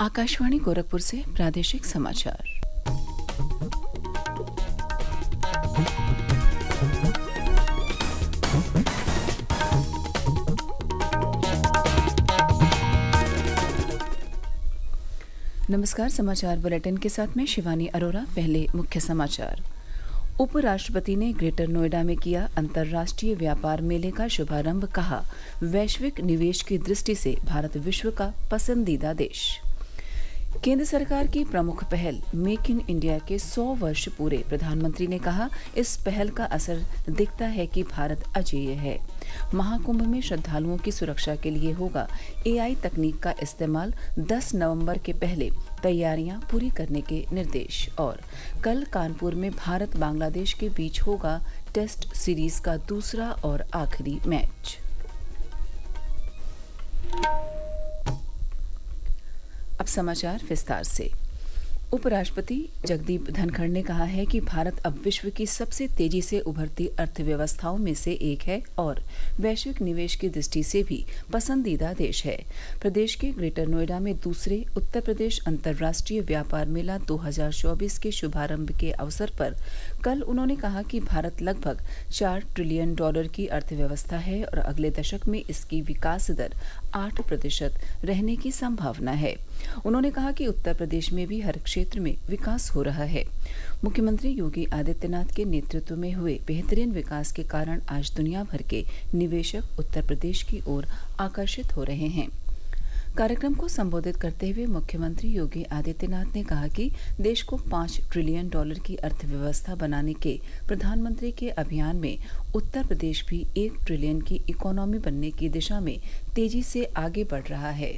आकाशवाणी गोरखपुर से प्रादेशिक समाचार। नमस्कार, समाचार बुलेटिन के साथ में शिवानी अरोरा। पहले मुख्य समाचार। उपराष्ट्रपति ने ग्रेटर नोएडा में किया अंतर्राष्ट्रीय व्यापार मेले का शुभारंभ। कहा, वैश्विक निवेश की दृष्टि से भारत विश्व का पसंदीदा देश। केंद्र सरकार की प्रमुख पहल मेक इन इंडिया के 100 वर्ष पूरे। प्रधानमंत्री ने कहा, इस पहल का असर दिखता है कि भारत अजेय है। महाकुंभ में श्रद्धालुओं की सुरक्षा के लिए होगा AI तकनीक का इस्तेमाल। 10 नवंबर के पहले तैयारियां पूरी करने के निर्देश। और कल कानपुर में भारत बांग्लादेश के बीच होगा टेस्ट सीरीज का दूसरा और आखिरी मैच। अब समाचार विस्तार से। उपराष्ट्रपति जगदीप धनखड़ ने कहा है कि भारत अब विश्व की सबसे तेजी से उभरती अर्थव्यवस्थाओं में से एक है और वैश्विक निवेश की दृष्टि से भी पसंदीदा देश है। प्रदेश के ग्रेटर नोएडा में दूसरे उत्तर प्रदेश अंतर्राष्ट्रीय व्यापार मेला 2024 के शुभारंभ के अवसर पर कल उन्होंने कहा कि भारत लगभग $4 ट्रिलियन की अर्थव्यवस्था है और अगले दशक में इसकी विकास दर 8% रहने की संभावना है। उन्होंने कहा कि उत्तर प्रदेश में भी हर क्षेत्र में विकास हो रहा है। मुख्यमंत्री योगी आदित्यनाथ के नेतृत्व में हुए बेहतरीन विकास के कारण आज दुनिया भर के निवेशक उत्तर प्रदेश की ओर आकर्षित हो रहे हैं। कार्यक्रम को संबोधित करते हुए मुख्यमंत्री योगी आदित्यनाथ ने कहा कि देश को $5 ट्रिलियन की अर्थव्यवस्था बनाने के प्रधानमंत्री के अभियान में उत्तर प्रदेश भी 1 ट्रिलियन की इकोनॉमी बनने की दिशा में तेजी से आगे बढ़ रहा है।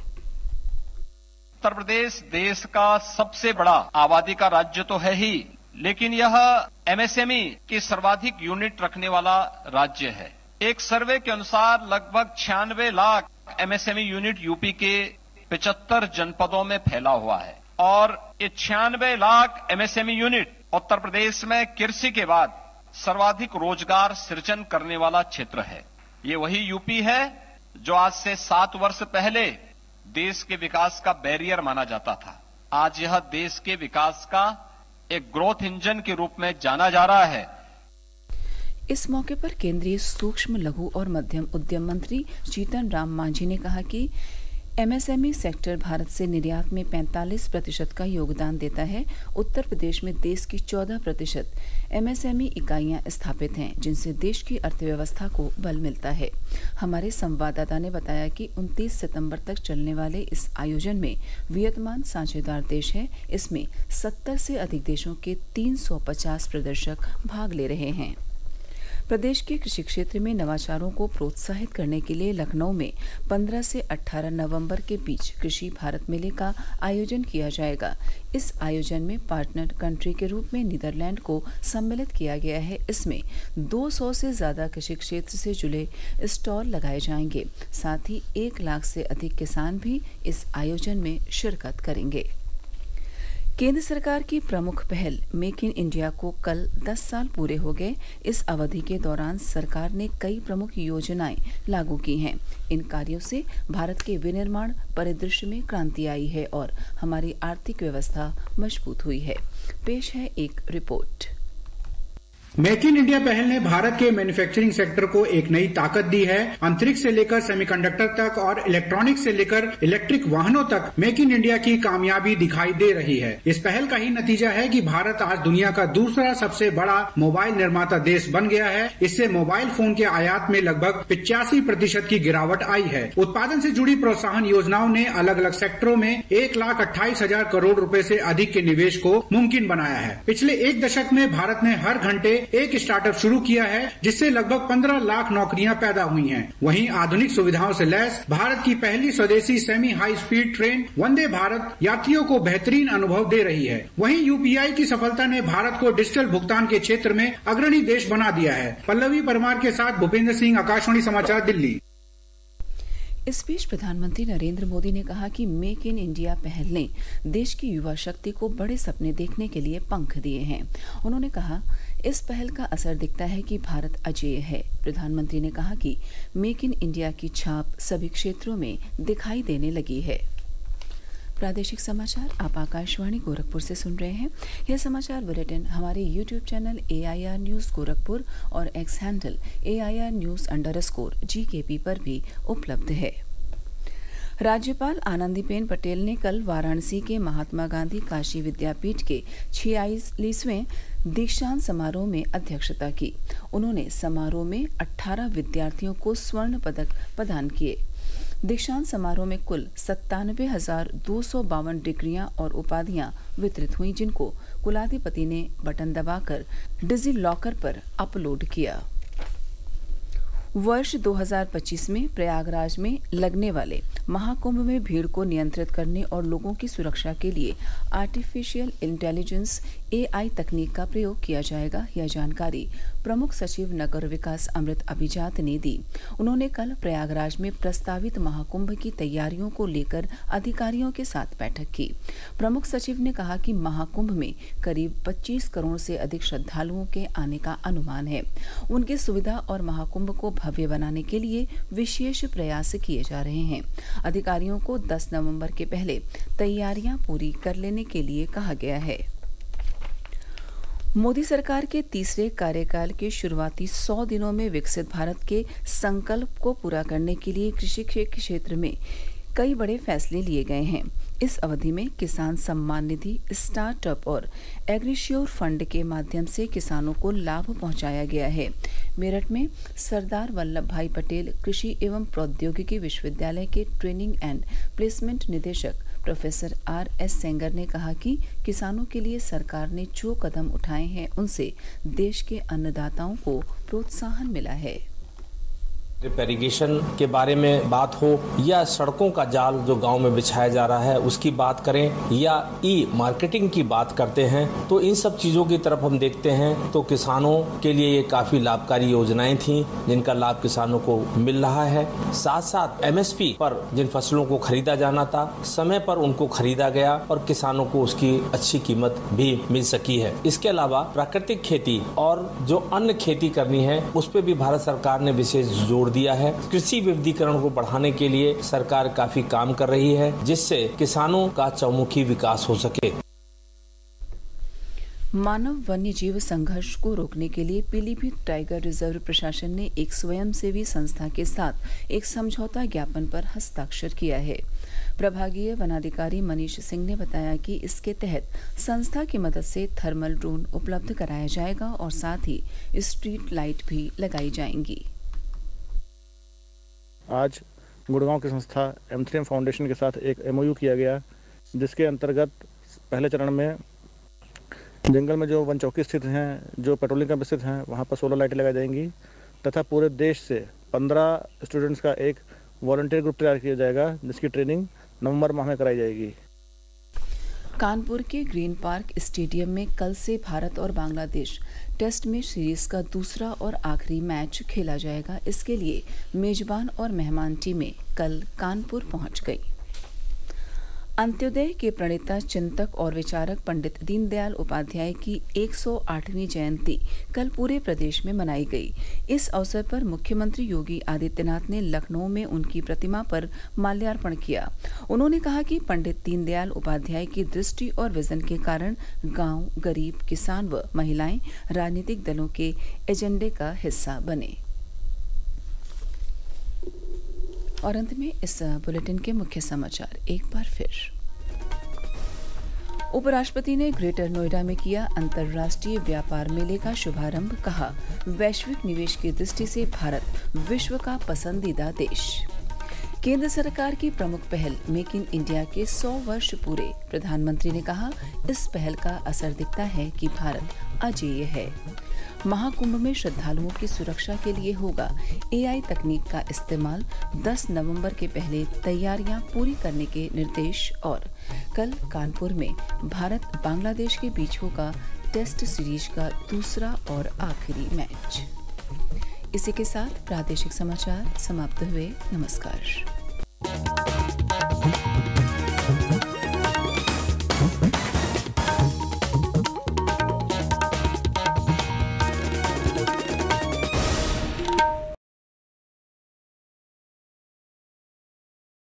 उत्तर प्रदेश देश का सबसे बड़ा आबादी का राज्य तो है ही, लेकिन यह MSME की सर्वाधिक यूनिट रखने वाला राज्य है। एक सर्वे के अनुसार लगभग 96 लाख MSME यूनिट यूपी के 75 जनपदों में फैला हुआ है और ये 96 लाख MSME यूनिट उत्तर प्रदेश में कृषि के बाद सर्वाधिक रोजगार सृजन करने वाला क्षेत्र है। ये वही यूपी है जो आज से 7 वर्ष पहले देश के विकास का बैरियर माना जाता था। आज यह देश के विकास का एक ग्रोथ इंजन के रूप में जाना जा रहा है। इस मौके पर केंद्रीय सूक्ष्म लघु और मध्यम उद्यम मंत्री जीतन राम मांझी ने कहा कि MSME सेक्टर भारत से निर्यात में 45% का योगदान देता है। उत्तर प्रदेश में देश की 14% MSME इकाइयां स्थापित हैं, जिनसे देश की अर्थव्यवस्था को बल मिलता है। हमारे संवाददाता ने बताया कि 29 सितंबर तक चलने वाले इस आयोजन में वियतनाम साझेदार देश है। इसमें 70 से अधिक देशों के 350 प्रदर्शक भाग ले रहे हैं। प्रदेश के कृषि क्षेत्र में नवाचारों को प्रोत्साहित करने के लिए लखनऊ में 15 से 18 नवंबर के बीच कृषि भारत मेले का आयोजन किया जाएगा। इस आयोजन में पार्टनर कंट्री के रूप में नीदरलैंड को सम्मिलित किया गया है। इसमें 200 से ज्यादा कृषि क्षेत्र से जुड़े स्टॉल लगाए जाएंगे। साथ ही 1 लाख से अधिक किसान भी इस आयोजन में शिरकत करेंगे। केंद्र सरकार की प्रमुख पहल मेक इन इंडिया को कल 10 साल पूरे हो गए। इस अवधि के दौरान सरकार ने कई प्रमुख योजनाएं लागू की हैं। इन कार्यों से भारत के विनिर्माण परिदृश्य में क्रांति आई है और हमारी आर्थिक व्यवस्था मजबूत हुई है। पेश है एक रिपोर्ट। मेक इन इंडिया पहल ने भारत के मैन्युफैक्चरिंग सेक्टर को एक नई ताकत दी है। अंतरिक्ष से लेकर सेमीकंडक्टर तक और इलेक्ट्रॉनिक्स से लेकर इलेक्ट्रिक वाहनों तक मेक इन इंडिया की कामयाबी दिखाई दे रही है। इस पहल का ही नतीजा है कि भारत आज दुनिया का दूसरा सबसे बड़ा मोबाइल निर्माता देश बन गया है। इससे मोबाइल फोन के आयात में लगभग 85% की गिरावट आई है। उत्पादन से जुड़ी प्रोत्साहन योजनाओं ने अलग अलग सेक्टरों में 1,28,000 करोड़ रुपए से अधिक के निवेश को मुमकिन बनाया है। पिछले 1 दशक में भारत ने हर घंटे एक स्टार्टअप शुरू किया है, जिससे लगभग 15 लाख नौकरियां पैदा हुई हैं। वहीं आधुनिक सुविधाओं से लैस भारत की पहली स्वदेशी semi high speed train Vande Bharat यात्रियों को बेहतरीन अनुभव दे रही है। वहीं UPI की सफलता ने भारत को डिजिटल भुगतान के क्षेत्र में अग्रणी देश बना दिया है। पल्लवी परमार के साथ भूपेंद्र सिंह, आकाशवाणी समाचार, दिल्ली। इस बीच प्रधानमंत्री नरेंद्र मोदी ने कहा कि मेक इन इंडिया पहल ने देश की युवा शक्ति को बड़े सपने देखने के लिए पंख दिए हैं। उन्होंने कहा, इस पहल का असर दिखता है कि भारत अजेय है। प्रधानमंत्री ने कहा कि मेक इन इंडिया की छाप सभी क्षेत्रों में दिखाई देने लगी है। प्रादेशिक समाचार आप आकाशवाणी गोरखपुर से सुन रहे हैं। यह समाचार बुलेटिन हमारे YouTube channel AIR news Gorakhpur और एक्स हैंडल AIR_GKP पर भी उपलब्ध है। राज्यपाल आनंदीबेन पटेल ने कल वाराणसी के महात्मा गांधी काशी विद्यापीठ के 46वें दीक्षांत समारोह में अध्यक्षता की। उन्होंने समारोह में 18 विद्यार्थियों को स्वर्ण पदक प्रदान किए। दीक्षांत समारोह में कुल 97,252 डिग्रियां और उपाधियां वितरित हुई, जिनको कुलाधिपति ने बटन दबाकर डिजी लॉकर पर अपलोड किया। वर्ष 2025 में प्रयागराज में लगने वाले महाकुंभ में भीड़ को नियंत्रित करने और लोगों की सुरक्षा के लिए आर्टिफिशियल इंटेलिजेंस AI तकनीक का प्रयोग किया जाएगा। यह जानकारी प्रमुख सचिव नगर विकास अमृत अभिजात ने दी। उन्होंने कल प्रयागराज में प्रस्तावित महाकुंभ की तैयारियों को लेकर अधिकारियों के साथ बैठक की। प्रमुख सचिव ने कहा कि महाकुंभ में करीब 25 करोड़ से अधिक श्रद्धालुओं के आने का अनुमान है। उनकी सुविधा और महाकुंभ को भव्य बनाने के लिए विशेष प्रयास किए जा रहे हैं। अधिकारियों को 10 नवंबर के पहले तैयारियां पूरी कर लेने के लिए कहा गया है। मोदी सरकार के तीसरे कार्यकाल के शुरुआती 100 दिनों में विकसित भारत के संकल्प को पूरा करने के लिए कृषि के क्षेत्र में कई बड़े फैसले लिए गए हैं। इस अवधि में किसान सम्मान निधि, स्टार्टअप और एग्रीश्योर फंड के माध्यम से किसानों को लाभ पहुंचाया गया है। मेरठ में सरदार वल्लभ भाई पटेल कृषि एवं प्रौद्योगिकी विश्वविद्यालय के ट्रेनिंग एंड प्लेसमेंट निदेशक प्रोफेसर RS सेंगर ने कहा कि किसानों के लिए सरकार ने जो कदम उठाए हैं, उनसे देश के अन्नदाताओं को प्रोत्साहन मिला है। इरिगेशन के बारे में बात हो या सड़कों का जाल जो गांव में बिछाया जा रहा है उसकी बात करें या मार्केटिंग की बात करते हैं, तो इन सब चीज़ों की तरफ हम देखते हैं तो किसानों के लिए ये काफ़ी लाभकारी योजनाएं थी जिनका लाभ किसानों को मिल रहा है। साथ साथ MSP पर जिन फसलों को खरीदा जाना था समय पर उनको खरीदा गया और किसानों को उसकी अच्छी कीमत भी मिल सकी है। इसके अलावा प्राकृतिक खेती और जो अन्य खेती करनी है उस पर भी भारत सरकार ने विशेष जोर दिया है। कृषि विविधीकरण को बढ़ाने के लिए सरकार काफी काम कर रही है जिससे किसानों का चौमुखी विकास हो सके। मानव वन्य जीव संघर्ष को रोकने के लिए पीलीभीत टाइगर रिजर्व प्रशासन ने एक स्वयंसेवी संस्था के साथ एक समझौता ज्ञापन पर हस्ताक्षर किया है। प्रभागीय वनाधिकारी मनीष सिंह ने बताया कि इसके तहत संस्था की मदद से थर्मल ड्रोन उपलब्ध कराया जाएगा और साथ ही स्ट्रीट लाइट भी लगाई जाएंगी। आज गुड़गांव की संस्था M3M फाउंडेशन के साथ एक MOU किया गया, जिसके अंतर्गत पहले चरण में जंगल में जो वन चौकी स्थित हैं, जो पेट्रोलिंग कैंप स्थित हैं, वहाँ पर सोलर लाइटें लगाई जाएंगी तथा पूरे देश से 15 स्टूडेंट्स का एक वॉलंटियर ग्रुप तैयार किया जाएगा जिसकी ट्रेनिंग नवंबर माह में कराई जाएगी। कानपुर के ग्रीन पार्क स्टेडियम में कल से भारत और बांग्लादेश टेस्ट मैच सीरीज का दूसरा और आखिरी मैच खेला जाएगा। इसके लिए मेजबान और मेहमान टीमें कल कानपुर पहुंच गई। अंत्योदय के प्रणेता, चिंतक और विचारक पंडित दीनदयाल उपाध्याय की 108वीं जयंती कल पूरे प्रदेश में मनाई गई। इस अवसर पर मुख्यमंत्री योगी आदित्यनाथ ने लखनऊ में उनकी प्रतिमा पर माल्यार्पण किया। उन्होंने कहा कि पंडित दीनदयाल उपाध्याय की दृष्टि और विजन के कारण गांव, गरीब, किसान व महिलाएं राजनीतिक दलों के एजेंडे का हिस्सा बने। और अंत में इस बुलेटिन के मुख्य समाचार एक बार फिर। उपराष्ट्रपति ने ग्रेटर नोएडा में किया अंतर्राष्ट्रीय व्यापार मेले का शुभारंभ। कहा, वैश्विक निवेश की दृष्टि से भारत विश्व का पसंदीदा देश। केंद्र सरकार की प्रमुख पहल मेक इन इंडिया के 100 वर्ष पूरे। प्रधानमंत्री ने कहा, इस पहल का असर दिखता है कि भारत अजेय है। महाकुंभ में श्रद्धालुओं की सुरक्षा के लिए होगा AI तकनीक का इस्तेमाल। 10 नवंबर के पहले तैयारियां पूरी करने के निर्देश। और कल कानपुर में भारत बांग्लादेश के बीच होगा टेस्ट सीरीज का दूसरा और आखिरी मैच। इसी के साथ प्रादेशिक समाचार समाप्त हुए। नमस्कार।